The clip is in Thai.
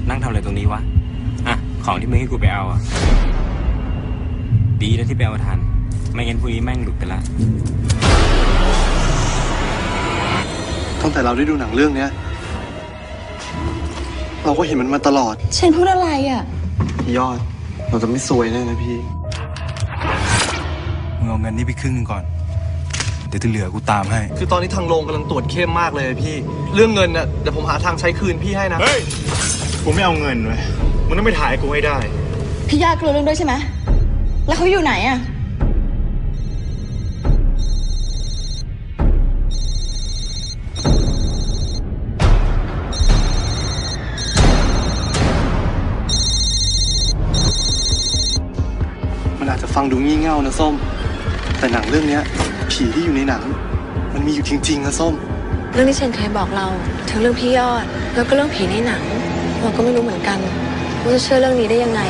นั่งทำอะไรตรงนี้วะอ่ะของที่มึงให้กูไปเอาอ่ะดีนะที่ไปเอาทันไม่งั้นพวกนี้แม่งหลุดไปละตั้งแต่เราได้ดูหนังเรื่องเนี้ยเราก็เห็นมันมาตลอดฉันพูดอะไรอ่ะยอดเราจะไม่ซวยแน่นะพี่มึงเอาเงินนี่ไปครึ่งนึงก่อนเดี๋ยวที่เหลือกูตามให้คือตอนนี้ทางโรงกำลังตรวจเข้มมากเลยพี่เรื่องเงินน่ะเดี๋ยวผมหาทางใช้คืนพี่ให้นะเฮ้ยกูไม่เอาเงินเว้ยมึงต้องไปถ่ายกูให้ได้พี่ยากรู้เรื่องด้วยใช่ไหมแล้วเขาอยู่ไหนอ่ะมันอาจจะฟังดูงี่เง่านะส้มแต่หนังเรื่องนี้ผีที่อยู่ในหนังมันมีอยู่จริงๆนะส้มเรื่องที่เชนเคยบอกเราทั้งเรื่องพี่ยอดแล้วก็เรื่องผีในหนังเราก็ไม่รู้เหมือนกันว่าจะเชื่อเรื่องนี้ได้ยังไง